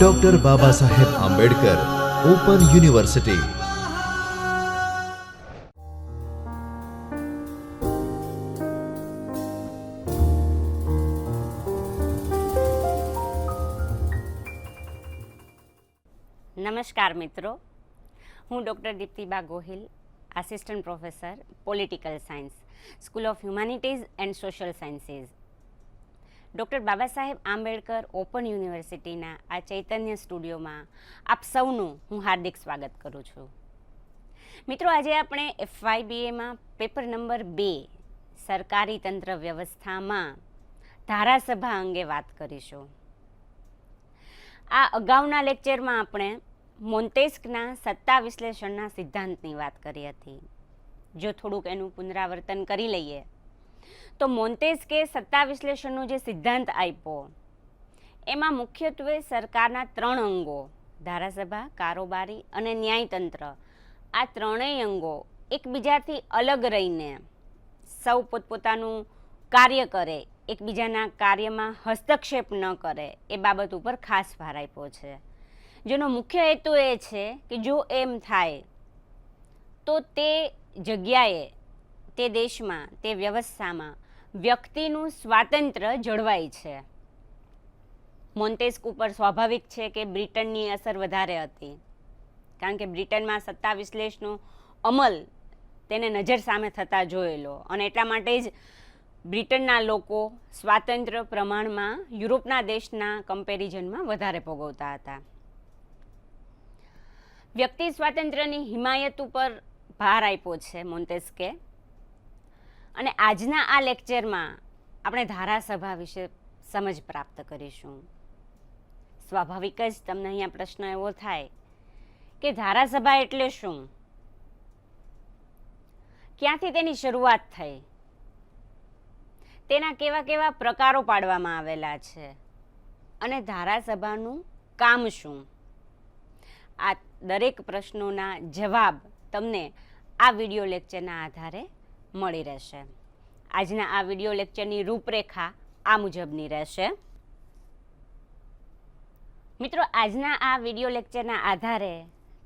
Doctor Baba Saheb Ambedkar Open University. નમસ્કાર મિત્રો, હું doctor Diptiba Gohil, assistant professor political science, school of humanities and social sciences, doctor Baba Saheb Ambedkar open યુનિવર્સિટીના આ ચૈતન્ય સ્ટુડિયોમાં આપ સૌનું હું હાર્દિક સ્વાગત કરું છું. મિત્રો, આજે આપણે FYBAમાં પેપર નંબર 2 સરકારી તંત્ર વ્યવસ્થામાં ધારાસભા અંગે વાત કરીશું. આ અગાઉના લેક્ચરમાં આપણે મોન્ટેસ્કના સત્તા વિશ્લેષણના સિદ્ધાંતની વાત કરી હતી. જો થોડુંક એનું પુનરાવર્તન કરી લઈએ તો મોન્ટેસ્કે સત્તા વિશ્લેષણનો જે સિદ્ધાંત આપ્યો એમાં મુખ્યત્વે સરકારના 3 અંગો ધારાસભા, કારોબારી અને ન્યાયતંત્ર, આ ત્રણેય અંગો એકબીજાથી અલગ રહીને સૌ પોતપોતાનું કાર્ય કરે, એકબીજાના કાર્યમાં હસ્તક્ષેપ ન કરે એ બાબત ઉપર ખાસ ભાર આપ્યો છે. જેનો મુખ્ય હેતુ એ છે કે જો એમ થાય તો તે જગ્યાએ, તે દેશમાં, તે વ્યવસ્થામાં વ્યક્તિનું સ્વાતંત્ર્ય જળવાય છે. મોન્ટેસ્ક ઉપર સ્વાભાવિક છે કે બ્રિટનની અસર વધારે હતી, કારણ કે બ્રિટનમાં સત્તા વિશ્લેષણનો અમલ તેને નજર સામે થતા જોયેલો, અને એટલા માટે જ બ્રિટનના લોકો સ્વાતંત્ર્ય પ્રમાણમાં યુરોપના દેશના કમ્પેરિઝનમાં વધારે ભોગવતા હતા. વ્યક્તિ સ્વાતંત્ર્યની હિમાયત ઉપર ભાર આપ્યો છે મોન્ટેસ્કે, અને આજના આ લેક્ચરમાં આપણે ધારાસભા વિશે સમજ પ્રાપ્ત કરીશું. સ્વાભાવિક જ તમને અહીંયા પ્રશ્ન એવો થાય કે ધારાસભા એટલે શું, ક્યાંથી તેની શરૂઆત થઈ, તેના કેવા કેવા પ્રકારો પાડવામાં આવેલા છે, અને ધારાસભાનું કામ શું. આ દરેક પ્રશ્નોના જવાબ તમને આ વિડીયો લેક્ચરના આધારે મળી રહેશે. આજના આ વિડીયો લેક્ચરની રૂપરેખા આ મુજબની રહેશે. મિત્રો, આજના આ વિડીયો લેક્ચરના આધારે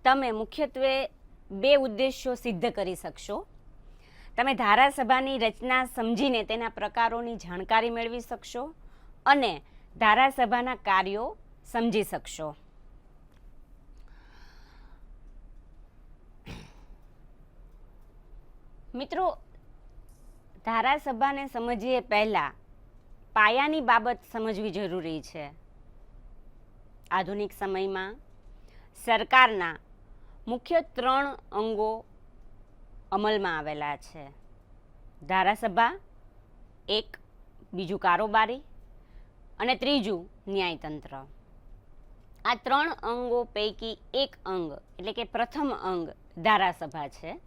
તમે મુખ્યત્વે 2 ઉદ્દેશ્યો સિદ્ધ કરી શકશો. તમે ધારાસભાની રચના સમજીને તેના પ્રકારોની જાણકારી મેળવી શકશો અને ધારાસભાના કાર્યો સમજી શકશો. મિત્રો, ધારાસભાને સમજીએ પહેલા પાયાની બાબત સમજવી જરૂરી છે. આધુનિક સમયમાં સરકારના મુખ્ય 3 અંગો અમલમાં આવેલા છે. ધારાસભા, 1, બીજું કારોબારી અને 3જું ન્યાયતંત્ર. આ 3 અંગો પૈકી એક અંગ એટલે કે પ્રથમ અંગ ધારાસભા છે,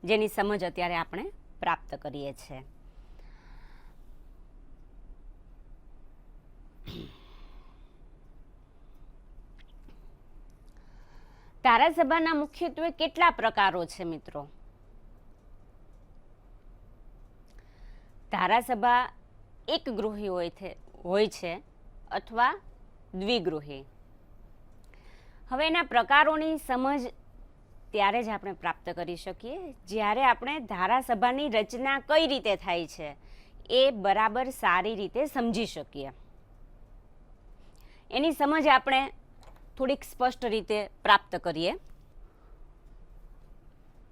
જેની સમજ અત્યારે આપણે પ્રાપ્ત કરીએ છીએ. ધારાસભાના મુખ્યત્વે કેટલા પ્રકારો છે મિત્રો? ધારાસભા એકગૃહી હોય છે અથવા દ્વિગૃહી. હવે એના પ્રકારોની સમજ ત્યારે જ આપણે પ્રાપ્ત કરી શકીએ જ્યારે આપણે ધારાસભાની રચના કઈ રીતે થાય છે એ બરાબર સારી રીતે સમજી શકીએ. એની સમજ આપણે થોડીક સ્પષ્ટ રીતે પ્રાપ્ત કરીએ.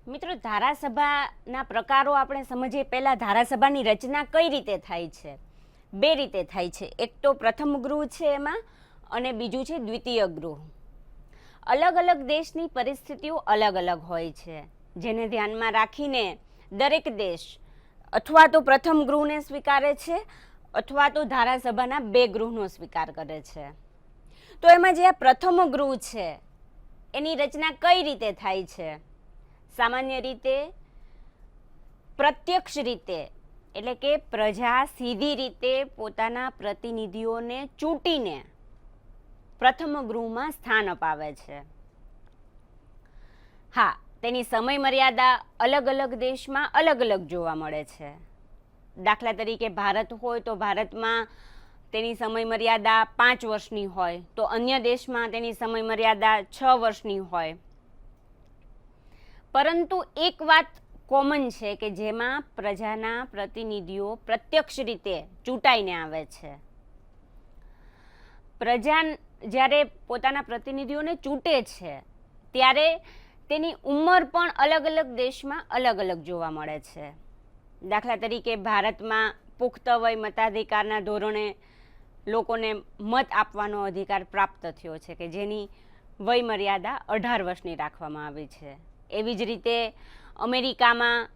મિત્રો, ધારાસભાના પ્રકારો આપણે સમજીએ પહેલાં ધારાસભાની રચના કઈ રીતે થાય છે? 2 રીતે થાય છે. એક તો પ્રથમ ગૃહ છે એમાં, અને બીજું છે દ્વિતીય ગૃહ. અલગ અલગ દેશની પરિસ્થિતિઓ અલગ અલગ હોય છે, જેને ધ્યાનમાં રાખીને દરેક દેશ અથવા તો પ્રથમ ગૃહને સ્વીકારે છે અથવા તો ધારાસભાના 2 ગૃહનો સ્વીકાર કરે છે. તો એમાં જે આ પ્રથમ ગૃહ છે એની રચના કઈ રીતે થાય છે? સામાન્ય રીતે પ્રત્યક્ષ રીતે, એટલે કે પ્રજા સીધી રીતે પોતાના પ્રતિનિધિઓને ચૂંટીને પ્રથમ ગૃહમાં સ્થાન અપાવે છે. હા, તેની સમય મર્યાદા અલગ અલગ દેશમાં અલગ અલગ જોવા મળે છે. દાખલા તરીકે ભારત હોય તો ભારતમાં તેની સમય મર્યાદા 5 વર્ષની હોય તો અન્ય દેશમાં તેની સમય મર્યાદા 6 વર્ષની હોય. પરંતુ એક વાત કોમન છે કે જેમાં પ્રજાના પ્રતિનિધિઓ પ્રત્યક્ષ રીતે ચૂંટાઈને આવે છે. પ્રજા જ્યારે પોતાના પ્રતિનિધિઓને ચૂંટે છે ત્યારે તેની ઉંમર પણ અલગ અલગ દેશમાં અલગ અલગ જોવા મળે છે. દાખલા તરીકે ભારતમાં પુખ્ત વય મતાધિકારના ધોરણે લોકોને મત આપવાનો અધિકાર પ્રાપ્ત થયો છે કે જેની વય મર્યાદા 18 વર્ષની રાખવામાં આવી છે. એવી જ રીતે અમેરિકામાં,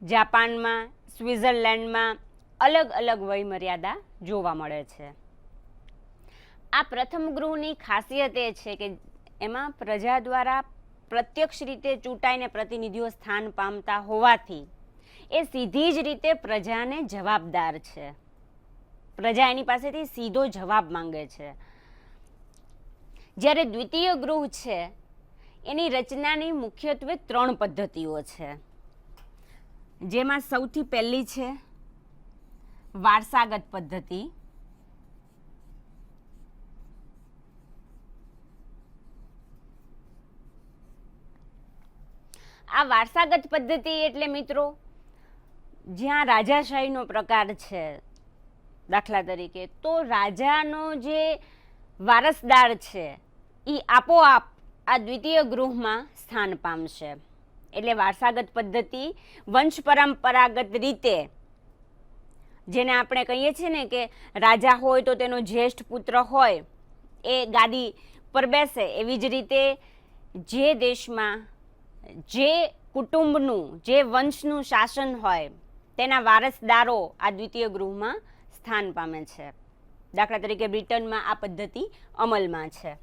જાપાનમાં, સ્વિટ્ઝરલેન્ડમાં અલગ અલગ વય મર્યાદા જોવા મળે છે. આ પ્રથમ ગૃહની ખાસિયત એ છે કે એમાં પ્રજા દ્વારા પ્રત્યક્ષ રીતે ચૂંટાઈને પ્રતિનિધિઓ સ્થાન પામતા હોવાથી એ સીધી જ રીતે પ્રજાને જવાબદાર છે. પ્રજા એની પાસેથી સીધો જવાબ માંગે છે. જ્યારે દ્વિતીય ગૃહ છે એની રચનાની મુખ્યત્વે 3 પદ્ધતિઓ છે, જેમાં સૌથી પહેલી છે વારસાગત પદ્ધતિ. આ વારસાગત પદ્ધતિ એટલે મિત્રો જ્યાં રાજાશાહીનો પ્રકાર છે, દાખલા તરીકે તો રાજાનો જે વારસદાર છે એ આપોઆપ આ દ્વિતીય ગૃહમાં સ્થાન પામશે. એટલે વારસાગત પદ્ધતિ વંશ પરંપરાગત રીતે, જેને આપણે કહીએ છીએ ને કે રાજા હોય તો તેનો જ્યેષ્ઠ પુત્ર હોય એ ગાદી પર બેસે, એવી જ રીતે જે દેશમાં જે કુટુંબનું, જે વંશનું શાસન હોય તેના વારસદારો આ દ્વિતીય ગૃહમાં સ્થાન પામે છે. દાખલા તરીકે બ્રિટનમાં આ પદ્ધતિ અમલમાં છે.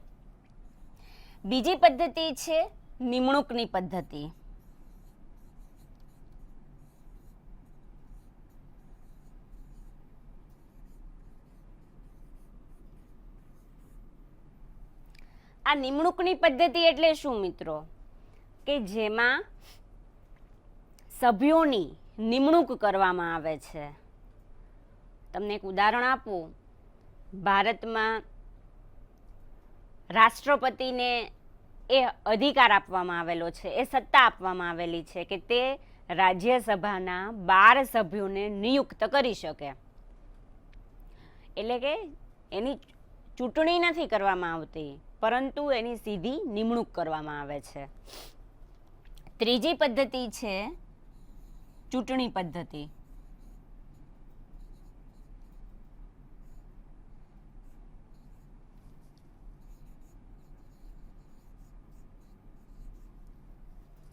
બીજી પદ્ધતિ છે નિમણૂકની પદ્ધતિ. આ નિમણૂકની પદ્ધતિ એટલે શું મિત્રો? કે જેમાં સભ્યોની નિમણૂક કરવામાં આવે છે. તમને એક ઉદાહરણ આપું. ભારતમાં રાષ્ટ્રપતિને એ અધિકાર આપવામાં આવેલો છે, એ સત્તા આપવામાં આવેલી છે કે તે રાજ્યસભાના 12 સભ્યોને નિયુક્ત કરી શકે. એટલે કે એની ચૂંટણી નથી કરવામાં આવતી, પરંતુ એની સીધી નિમણૂક કરવામાં આવે છે. ત્રીજી પદ્ધતિ છે ચૂંટણી પદ્ધતિ.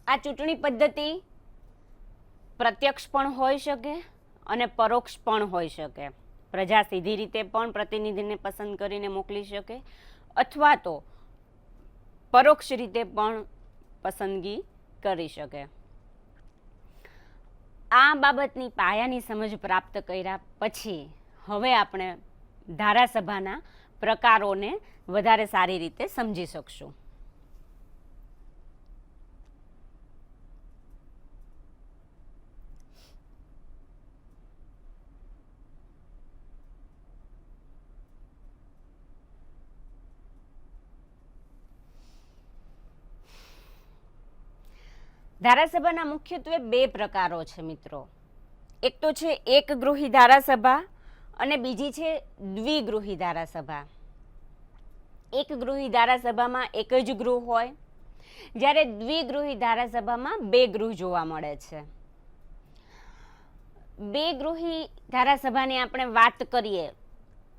આ ચૂંટણી પદ્ધતિ પ્રત્યક્ષ પણ હોઈ શકે અને પરોક્ષ પણ હોઈ શકે. પ્રજા સીધી રીતે પણ પ્રતિનિધિને પસંદ કરીને મોકલી શકે અથવા તો પરોક્ષ રીતે પણ પસંદગી કરી શકે. આ બાબતની પાયાની સમજ પ્રાપ્ત કર્યા પછી હવે આપણે ધારાસભાના પ્રકારોને વધારે સારી રીતે સમજી શકશું. ધારાસભાના મુખ્યત્વે 2 પ્રકારો છે મિત્રો. એક તો છે એકગૃહી ધારાસભા અને બીજી છે દ્વિગૃહી ધારાસભા. એકગૃહી ધારાસભામાં એક જ ગૃહ હોય, જ્યારે દ્વિગૃહી ધારાસભામાં 2 ગૃહ જોવા મળે છે. 2 ગૃહી ધારાસભાની આપણે વાત કરીએ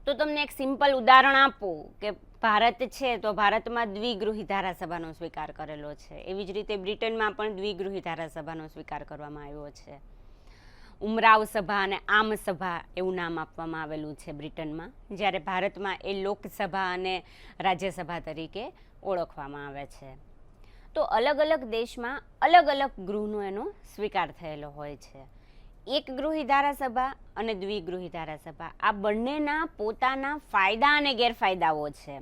તો તમને એક સિમ્પલ ઉદાહરણ આપું કે ભારત છે તો ભારતમાં દ્વિગૃહી ધારાસભાનો સ્વીકાર કરેલો છે. એવી જ રીતે બ્રિટનમાં પણ દ્વિગૃહી ધારાસભાનો સ્વીકાર કરવામાં આવ્યો છે. ઉમરાવ સભા અને આમ સભા એવું નામ આપવામાં આવેલું છે બ્રિટનમાં, જ્યારે ભારતમાં એ લોકસભા અને રાજ્યસભા તરીકે ઓળખવામાં આવે છે. તો અલગ અલગ દેશમાં અલગ અલગ ગૃહનો એનો સ્વીકાર થયેલો હોય છે. એકગૃહી ધારાસભા અને દ્વિગૃહી ધારાસભા આ બંનેના પોતાના ફાયદા અને ગેરફાયદાઓ છે.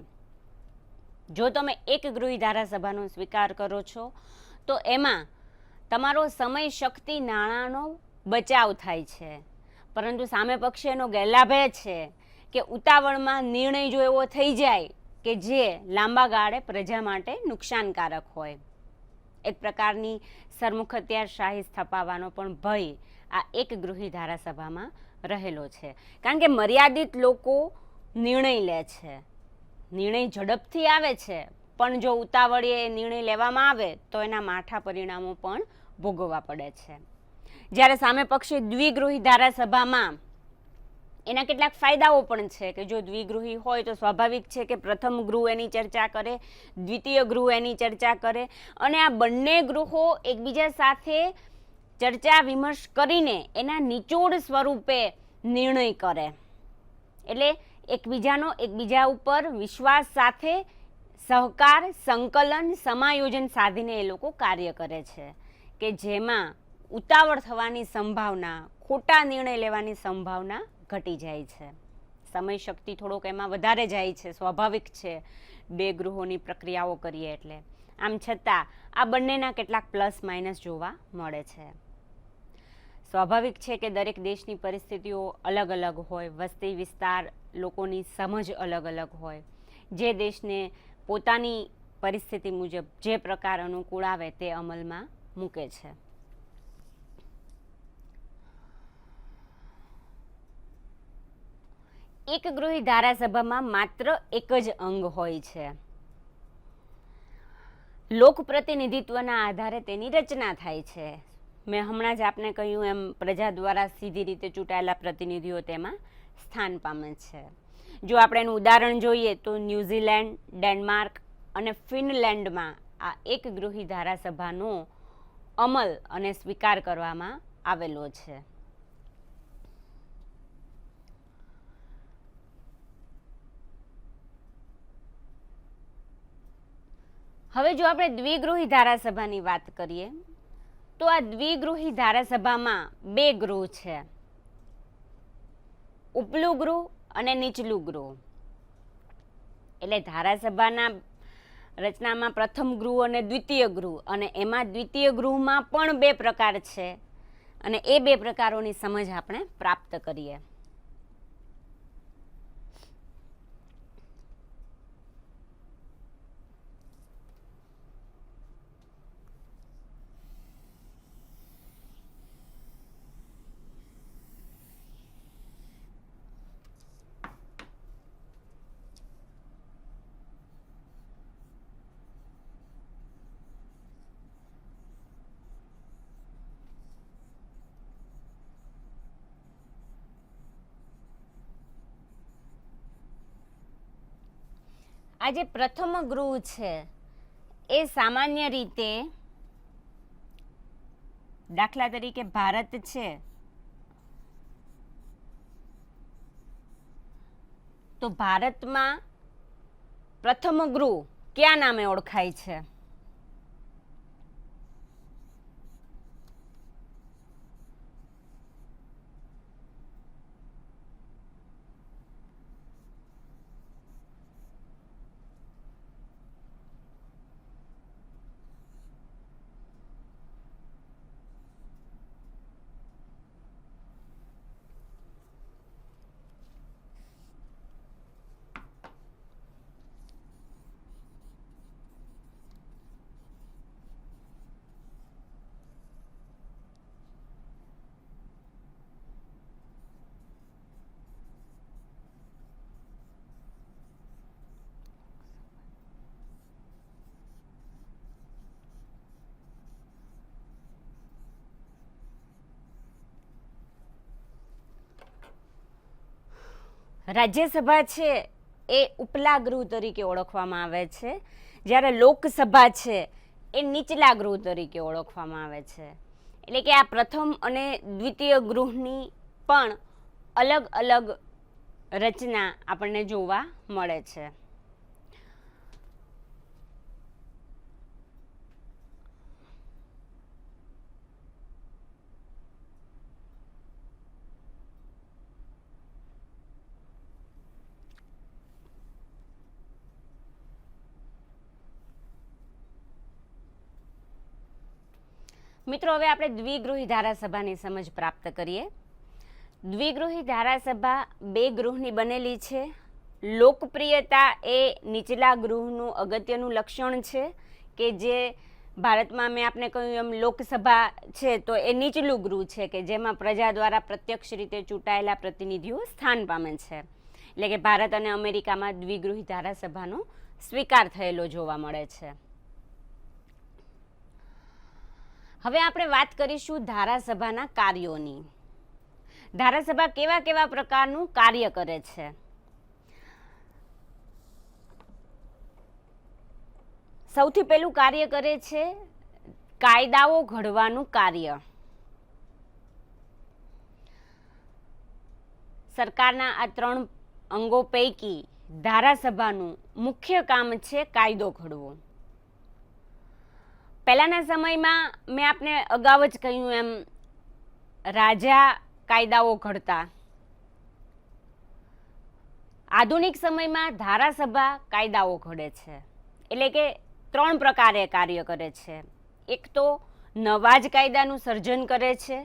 જો તમે એકગૃહી ધારાસભાનો સ્વીકાર કરો છો તો એમાં તમારો સમય, શક્તિ, નાણાંનો બચાવ થાય છે, પરંતુ સામે પક્ષે એનો ગેરલાભ એ છે કે ઉતાવળમાં નિર્ણય જો એવો થઈ જાય કે જે લાંબા ગાળે પ્રજા માટે નુકસાનકારક હોય, એક પ્રકારની સરમુખત્યારશાહી સ્થપાવવાનો પણ ભય આ એક ગૃહી ધારાસભામાં રહેલો છે. કારણ કે મર્યાદિત લોકો નિર્ણય લે છે, નિર્ણય ઝડપથી આવે છે, પણ જો ઉતાવળે નિર્ણય લેવામાં આવે તો એના માઠા પરિણામો પણ ભોગવવા પડે છે. જ્યારે સામે પક્ષે દ્વિગૃહી ધારાસભામાં એના કેટલાક ફાયદાઓ પણ છે કે જો દ્વિગૃહી હોય તો સ્વાભાવિક છે કે પ્રથમ ગૃહ એની ચર્ચા કરે, દ્વિતીય ગૃહ એની ચર્ચા કરે, અને આ બંને ગૃહો એકબીજા સાથે ચર્ચા વિમર્શ કરીને એના નિચોડ સ્વરૂપે નિર્ણય કરે. એટલે એકબીજા ઉપર વિશ્વાસ સાથે સહકાર, સંકલન, સમાયોજન સાધીને એ લોકો કાર્ય કરે છે કે જેમાં ઉતાવળ થવાની સંભાવના, ખોટા નિર્ણય લેવાની સંભાવના ઘટી જાય છે. સમય શક્તિ થોડોક એમાં વધારે જાય છે, સ્વાભાવિક છે, બે ગૃહોની પ્રક્રિયાઓ કરીએ એટલે. આમ છતાં આ બંનેના કેટલાક પ્લસ માઇનસ જોવા મળે છે. સ્વાભાવિક છે કે દરેક દેશની પરિસ્થિતિઓ અલગ અલગ હોય, વસ્તી વિસ્તાર, લોકોની સમજ અલગ અલગ હોય. જે દેશને પોતાની પરિસ્થિતિ મુજબ જે પ્રકાર અનુકૂળ આવે તે અમલમાં મૂકે છે. એક ગૃહી ધારાસભામાં માત્ર એક જ અંગ હોય છે. લોક પ્રતિનિધિત્વના આધારે તેની રચના થાય છે. મેં હમણાં જ આપને કહ્યું એમ પ્રજા દ્વારા સીધી રીતે ચૂંટાયેલા પ્રતિનિધિઓ તેમાં સ્થાન પામે છે. જો આપણે એનું ઉદાહરણ જોઈએ તો ન્યૂઝીલેન્ડ, ડેનમાર્ક અને ફિનલેન્ડમાં આ એક ગૃહી ધારાસભાનો અમલ અને સ્વીકાર કરવામાં આવેલો છે. હવે જો આપણે દ્વિગૃહી ધારાસભાની વાત કરીએ તો આ દ્વિગૃહી ધારાસભામાં બે ગૃહ છે, ઉપલું ગૃહ અને નીચલું ગૃહ. એટલે ધારાસભાના રચનામાં પ્રથમ ગૃહ અને દ્વિતીય ગૃહ, અને એમાં દ્વિતીય ગૃહમાં પણ બે પ્રકાર છે, અને એ બે પ્રકારોની સમજ આપણે પ્રાપ્ત કરીએ. આ જે પ્રથમ ગૃહ છે એ સામાન્ય રીતે, દાખલા તરીકે ભારત છે તો ભારતમાં પ્રથમ ગૃહ કયા નામે ઓળખાય છે? રાજ્યસભા છે એ ઉપલા ગૃહ તરીકે ઓળખવામાં આવે છે, જ્યારે લોકસભા છે એ નીચલા ગૃહ તરીકે ઓળખવામાં આવે છે. એટલે કે આ પ્રથમ અને દ્વિતીય ગૃહની પણ અલગ અલગ રચના આપણને જોવા મળે છે. મિત્રો, હવે આપણે દ્વિગૃહી ધારાસભાની સમજ પ્રાપ્ત કરીએ. દ્વિગૃહી ધારાસભા બે ગૃહની બનેલી છે. લોકપ્રિયતા એ નીચલા ગૃહનું અગત્યનું લક્ષણ છે કે જે ભારતમાં મેં આપને કહ્યું એમ લોકસભા છે તો એ નીચલું ગૃહ છે કે જેમાં પ્રજા દ્વારા પ્રત્યક્ષ રીતે ચૂંટાયેલા પ્રતિનિધિઓ સ્થાન પામે છે. એટલે કે ભારત અને અમેરિકામાં દ્વિગૃહી ધારાસભાનો સ્વીકાર થયેલો જોવા મળે છે. હવે આપણે વાત કરીશું ધારાસભાના કાર્યોની. ધારાસભા કેવા કેવા પ્રકારનું કાર્ય કરે છે. સૌથી પહેલું કાર્ય કરે છે કાયદાઓ ઘડવાનું કાર્ય. સરકારના આ 3 અંગો પૈકી ધારાસભાનું મુખ્ય કામ છે કાયદો ઘડવો. પહેલાના સમયમાં મેં આપને અગાઉ જ કહ્યું એમ રાજા કાયદાઓ ઘડતા. આધુનિક સમયમાં ધારાસભા કાયદાઓ ઘડે છે. એટલે કે 3 પ્રકારે કાર્ય કરે છે. એક તો નવા જ કાયદાનું સર્જન કરે છે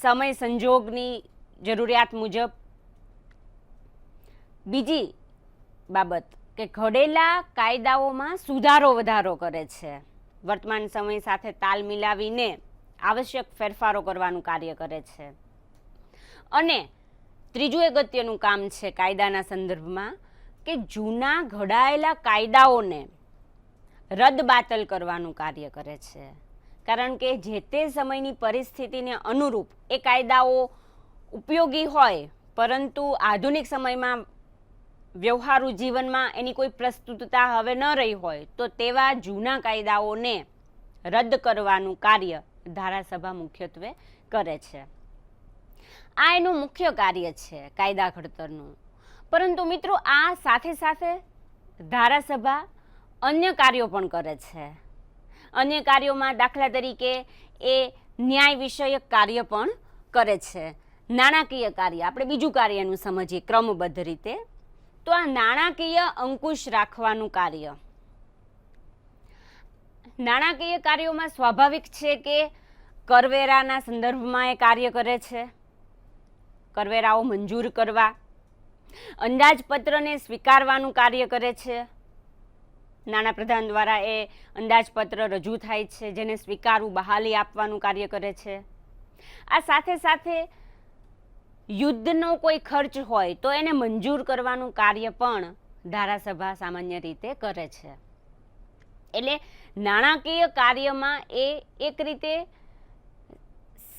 સમય સંજોગની જરૂરિયાત મુજબ. બીજી બાબત કે ઘડેલા કાયદાઓમાં સુધારો વધારો કરે છે. વર્તમાન સમય સાથે તાલ મિલાવીને આવશ્યક ફેરફારો કરવાનું કાર્ય કરે છે. અને ત્રીજું અગત્યનું કામ છે કાયદાના સંદર્ભમાં કે જૂના ઘડાયેલા કાયદાઓને રદબાતલ કરવાનું કાર્ય કરે છે. કારણ કે જે તે સમયની પરિસ્થિતિને અનુરૂપ એ કાયદાઓ ઉપયોગી હોય પરંતુ આધુનિક સમયમાં વ્યવહારુ જીવનમાં એની કોઈ પ્રસ્તુતતા હવે ન રહી હોય તો તેવા જૂના કાયદાઓને રદ કરવાનું કાર્ય ધારાસભા મુખ્યત્વે કરે છે. આ એનું મુખ્ય કાર્ય છે કાયદા ઘડતરનું. પરંતુ મિત્રો આ સાથે સાથે ધારાસભા અન્ય કાર્યો પણ કરે છે. અન્ય કાર્યોમાં દાખલા તરીકે એ ન્યાય વિષયક કાર્ય પણ કરે છે. નાણાકીય કાર્ય, આપણે બીજું કાર્યનું સમજીએ ક્રમબદ્ધ રીતે. તો આ નાણાકીય અંકુશ રાખવાનું કાર્ય. નાણાકીય કાર્યોમાં સ્વાભાવિક છે કે કરવેરાના સંદર્ભમાં એ કાર્ય કરે છે. કરવેરાઓ મંજૂર કરવા, અંદાજપત્રને સ્વીકારવાનું કાર્ય કરે છે. નાણાપ્રધાન દ્વારા એ અંદાજપત્ર રજૂ થાય છે જેને સ્વીકારવું, બહાલી આપવાનું કાર્ય કરે છે. આ સાથે સાથે યુદ્ધનો કોઈ ખર્ચ હોય તો એને મંજૂર કરવાનું કાર્ય પણ ધારાસભા સામાન્ય રીતે કરે છે. એટલે નાણાકીય કાર્યમાં એ એક રીતે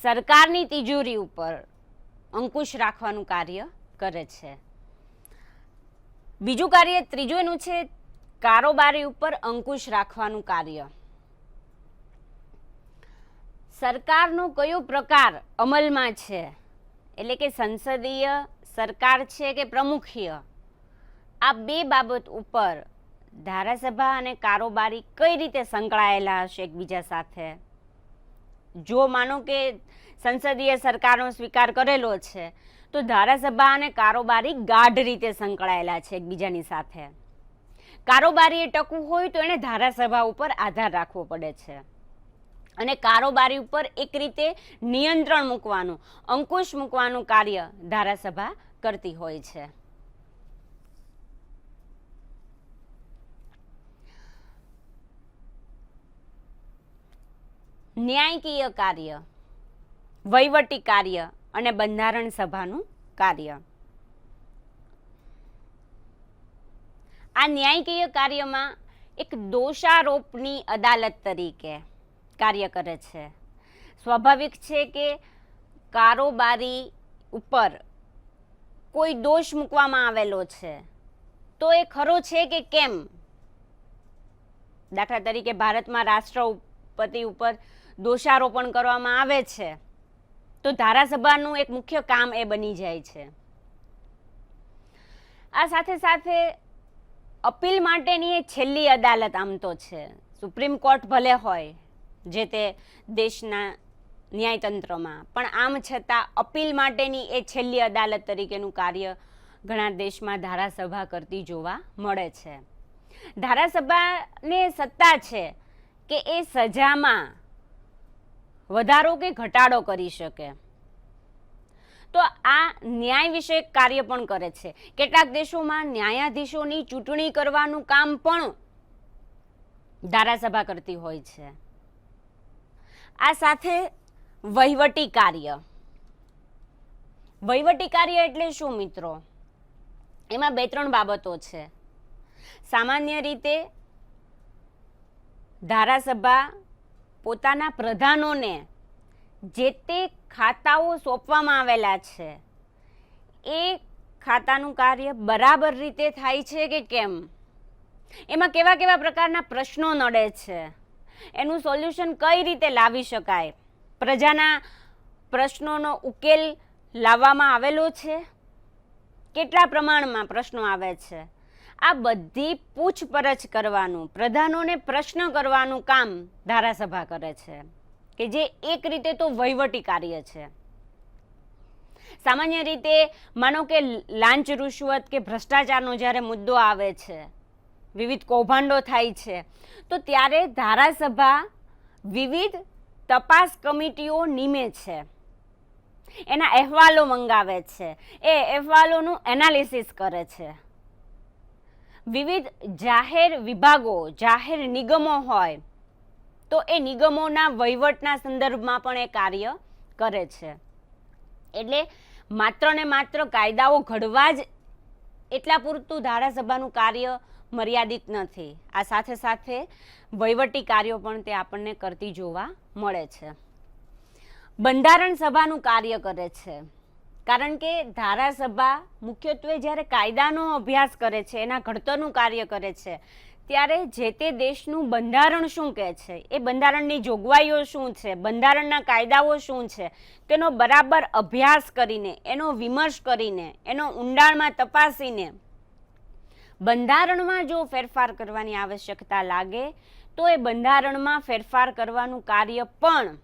સરકારની તિજોરી ઉપર અંકુશ રાખવાનું કાર્ય કરે છે. બીજું કાર્ય ત્રીજું એનું છે કારોબારી ઉપર અંકુશ રાખવાનું કાર્ય. સરકારનો કયો પ્રકાર અમલમાં છે, એટલે કે સંસદીય સરકાર છે કે પ્રમુખીય, આ બે બાબત ઉપર ધારાસભા અને કારોબારી કઈ રીતે સંકળાયેલા હશે એકબીજા સાથે. જો માનો કે સંસદીય સરકારનો સ્વીકાર કરેલો છે તો ધારાસભા અને કારોબારી ગાઢ રીતે સંકળાયેલા છે એકબીજાની સાથે. કારોબારીએ ટકવું હોય તો એણે ધારાસભા ઉપર આધાર રાખવો પડે છે અને કારોબારી ઉપર એક રીતે નિયંત્રણ મૂકવાનું, અંકુશ મૂકવાનું કાર્ય ધારાસભા કરતી હોય છે. ન્યાયકીય કાર્ય, વહીવટી કાર્ય અને બંધારણ સભાનું કાર્ય. આ ન્યાયકીય કાર્યમાં એક દોષારોપની અદાલત તરીકે કાર્ય કરે છે. સ્વાભાવિક છે કે કારોબારી ઉપર કોઈ દોષ મૂકવામાં આવેલો છે તો એ ખરો છે કે કેમ. દાખલા તરીકે ભારતમાં રાષ્ટ્રપતિ ઉપર દોષારોપણ કરવામાં આવે છે તો ધારાસભાનું એક મુખ્ય કામ એ બની જાય છે. આ સાથે સાથે અપીલ માટેની એ છેલ્લી અદાલત આમ તો છે. સુપ્રીમ કોર્ટ ભલે હોય જે તે દેશના ન્યાયતંત્રમાં, પણ આમ છતાં અપીલ માટેની એ છેલ્લી અદાલત તરીકેનું કાર્ય ઘણા દેશમાં ધારાસભા કરતી જોવા મળે છે. ધારાસભાને સત્તા છે કે એ સજામાં વધારો કે ઘટાડો કરી શકે. તો આ ન્યાય વિષયક કાર્ય પણ કરે છે. કેટલાક દેશોમાં ન્યાયાધીશોની ચૂંટણી કરવાનું કામ પણ ધારાસભા કરતી હોય છે. આ સાથે વહીવટી કાર્ય. વહીવટી કાર્ય એટલે શું મિત્રો? એમાં 2-3 બાબતો છે. સામાન્ય રીતે ધારાસભા પોતાના પ્રધાનોને જે તે ખાતાઓ સોંપવામાં આવેલા છે એ ખાતાનું કાર્ય બરાબર રીતે થાય છે કે કેમ, એમાં કેવા કેવા પ્રકારના પ્રશ્નો નડે છે, એનું સોલ્યુશન કઈ રીતે લાવી શકાય, પ્રજાના પ્રશ્નોનો ઉકેલ લાવવામાં આવેલો છે, કેટલા પ્રમાણમાં પ્રશ્નો આવે છે, આ બધી પૂછપરછ કરવાનું, પ્રધાનોને પ્રશ્ન કરવાનું કામ ધારાસભા કરે છે, કે જે એક રીતે તો વહીવટી કાર્ય છે. સામાન્ય રીતે માનો કે લાંચ રૂશ્વત કે ભ્રષ્ટાચારનો જ્યારે મુદ્દો આવે છે, વિવિધ કૌભાંડો થાય છે, તો ત્યારે ધારાસભા વિવિધ તપાસ કમિટીઓ નિમે છે, એના અહેવાલો મંગાવે છે, એ અહેવાલોનું એનાલિસિસ કરે છે. વિવિધ જાહેર વિભાગો, જાહેર નિગમો હોય તો એ નિગમોના વહીવટના સંદર્ભમાં પણ એ કાર્ય કરે છે. એટલે માત્ર ને માત્ર કાયદાઓ ઘડવા જ એટલા પૂરતું ધારાસભાનું કાર્ય મર્યાદિત નથી. આ સાથે સાથે વહીવટી કાર્યો પણ તે આપણને કરતી જોવા મળે છે. બંધારણ સભાનું કાર્ય કરે છે, કારણ કે ધારાસભા મુખ્યત્વે જ્યારે કાયદાનો અભ્યાસ કરે છે, એના ઘડતરનું કાર્ય કરે છે, ત્યારે જે તે દેશનું બંધારણ શું કહે છે, એ બંધારણની જોગવાઈઓ શું છે, બંધારણના કાયદાઓ શું છે, તેનો બરાબર અભ્યાસ કરીને, એનો વિમર્શ કરીને, એનો ઊંડાણમાં તપાસીને બંધારણમાં જો ફેરફાર કરવાની આવશ્યકતા લાગે તો એ બંધારણમાં ફેરફાર કરવાનું કાર્ય પણ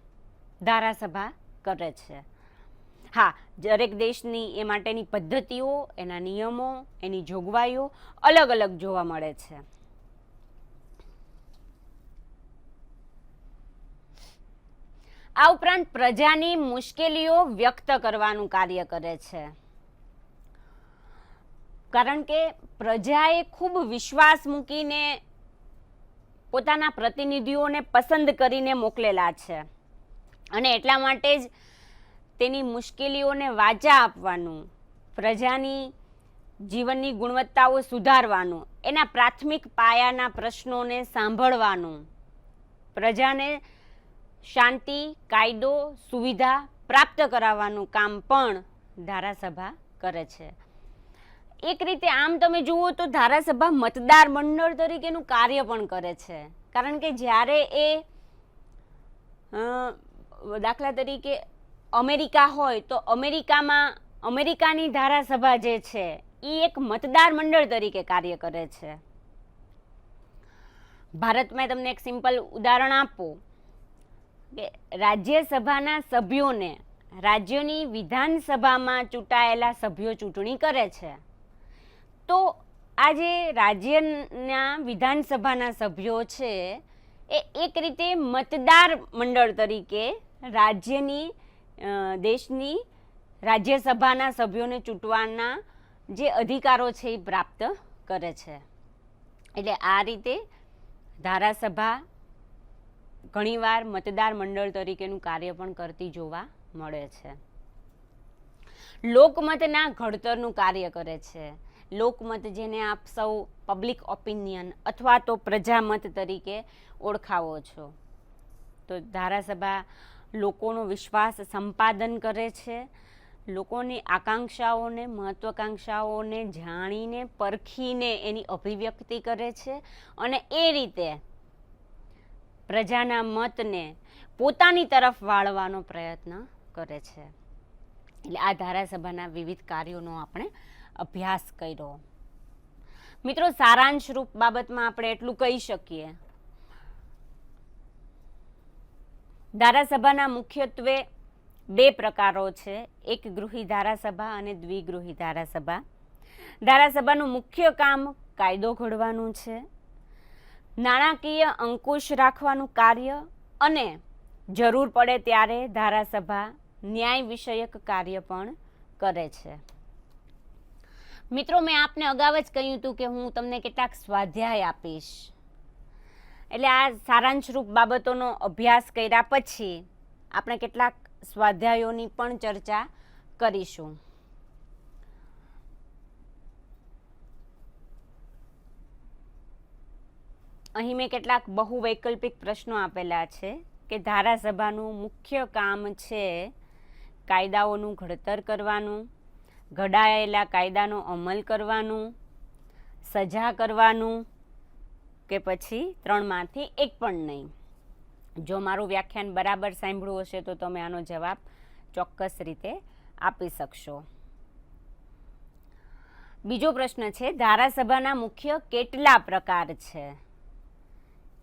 ધારાસભા કરે છે. હા, દરેક દેશની એ માટેની પદ્ધતિઓ, એના નિયમો, એની જોગવાઈઓ અલગ અલગ જોવા મળે છે. આ ઉપરાંત પ્રજાની મુશ્કેલીઓ વ્યક્ત કરવાનું કાર્ય કરે છે, કારણ કે પ્રજાએ ખૂબ વિશ્વાસ મૂકીને પોતાના પ્રતિનિધિઓને પસંદ કરીને મોકલેલા છે, અને એટલા માટે જ તેની મુશ્કેલીઓને વાચા આપવાનું, પ્રજાની જીવનની ગુણવત્તાઓ સુધારવાનું, એના પ્રાથમિક પાયાના પ્રશ્નોને સાંભળવાનું, પ્રજાને શાંતિ, કાયદો, સુવિધા પ્રાપ્ત કરાવવાનું કામ પણ ધારાસભા કરે છે. એક રીતે આમ તમે જુઓ તો ધારાસભા મતદાર મંડળ તરીકેનું કાર્ય પણ કરે છે, કારણ કે જ્યારે એ દાખલા તરીકે અમેરિકા હોય તો અમેરિકાની ધારાસભા જે છે એ એક મતદાર મંડળ તરીકે કાર્ય કરે છે. ભારતમાં તમને એક સિમ્પલ ઉદાહરણ આપું કે રાજ્યસભાના સભ્યોને રાજ્યની વિધાનસભામાં ચૂંટાયેલા સભ્યો ચૂંટણી કરે છે, તો આ જે રાજ્યના વિધાનસભાના સભ્યો છે એ એક રીતે મતદાર મંડળ તરીકે રાજ્યની દેશની રાજ્યસભાના સભ્યોને ચૂંટવાના જે અધિકારો છે એ પ્રાપ્ત કરે છે. એટલે આ રીતે ધારાસભા ઘણીવાર મતદાર મંડળ તરીકેનું કાર્ય પણ કરતી જોવા મળે છે. લોકમતના ઘડતરનું કાર્ય કરે છે. લોકમત જેને આપ સૌ પબ્લિક ઓપિનિયન અથવા તો પ્રજામત તરીકે ઓળખાવો છો, તો ધારાસભા લોકોનો વિશ્વાસ સંપાદન કરે છે, લોકોની આકાંક્ષાઓને, મહત્વાકાંક્ષાઓને જાણીને, પરખીને એની અભિવ્યક્તિ કરે છે, અને એ રીતે પ્રજાના મતને પોતાની તરફ વાળવાનો પ્રયત્ન કરે છે. એટલે આ ધારાસભાના વિવિધ કાર્યોનો આપણે અભ્યાસ કર્યો. મિત્રો, સારાંશ રૂપ બાબતમાં આપણે એટલું કહી શકીએ, ધારાસભાના મુખ્યત્વે 2 પ્રકારો છે, એક ગૃહી ધારાસભા અને દ્વિગૃહી ધારાસભા. ધારાસભાનું મુખ્ય કામ કાયદો ઘડવાનું છે, નાણાકીય અંકુશ રાખવાનું કાર્ય, અને જરૂર પડે ત્યારે ધારાસભા ન્યાય વિષયક કાર્ય પણ કરે છે. મિત્રો, મેં આપને અગાઉ જ કહ્યું હતું કે હું તમને કેટલાક સ્વાધ્યાય આપીશ, એટલે આ સારાંશરૂપ બાબતોનો અભ્યાસ કર્યા પછી આપણે કેટલાક સ્વાધ્યાયોની પણ ચર્ચા કરીશું. અહીં મેં કેટલાક બહુવૈકલ્પિક પ્રશ્નો આપેલા છે કે ધારાસભાનું મુખ્ય કામ છે કાયદાઓનું ઘડતર કરવાનું, ઘડાયેલા કાયદાનો અમલ કરવાનું, સજા કરવાનું, કે પછી ત્રણમાંથી એક પણ નહીં. જો મારું વ્યાખ્યાન બરાબર સાંભળ્યું હશે તો તમે આનો જવાબ ચોક્કસ રીતે આપી શકશો. બીજો પ્રશ્ન છે, ધારાસભાના મુખ્ય કેટલા પ્રકાર છે?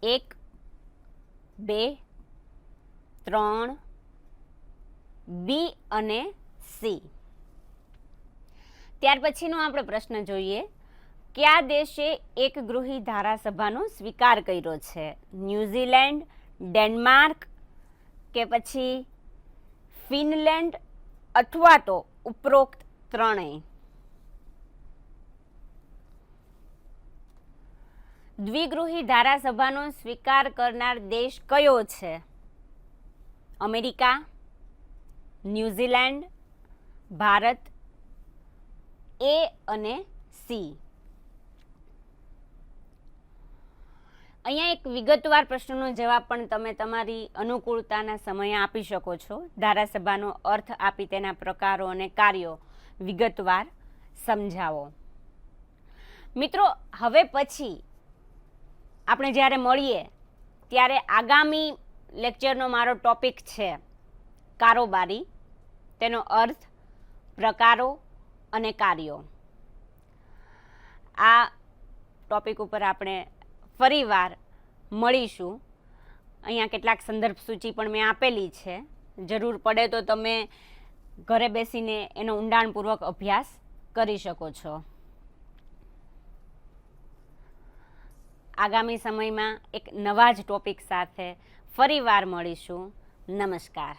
1, 2, 3, બી અને સી. ત્યાર પછીનો આપણે પ્રશ્ન જોઈએ, કયા દેશે એક ગૃહી ધારાસભાનો સ્વીકાર કર્યો છે? ન્યૂઝીલેન્ડ, ડેનમાર્ક, કે પછી ફિનલેન્ડ, અથવા તો ઉપરોક્ત ત્રણેય? દ્વિગૃહી ધારાસભાનો સ્વીકાર કરનાર દેશ કયો છે? America, New Zealand, Bharat? એ અને સી. અહીંયા એક વિગતવાર પ્રશ્નનો જવાબ પણ તમે તમારી અનુકૂળતાના સમયે આપી શકો છો. ધારાસભાનો અર્થ આપી તેના પ્રકારો અને કાર્યો વિગતવાર સમજાવો. મિત્રો, હવે પછી આપણે જ્યારે મળીએ ત્યારે આગામી લેક્ચરનો મારો ટોપિક છે કારોબારી, તેનો અર્થ, પ્રકારો અને કાર્યો. આ ટોપિક ઉપર આપણે ફરીવાર મળીશું. અહીંયા કેટલાક સંદર્ભ સૂચિ પણ મેં આપેલી છે, જરૂર પડે તો તમે ઘરે બેસીને એનો ઊંડાણપૂર્વક અભ્યાસ કરી શકો છો. આગામી સમયમાં એક નવા જ ટોપિક સાથે ફરીવાર મળીશું. નમસ્કાર.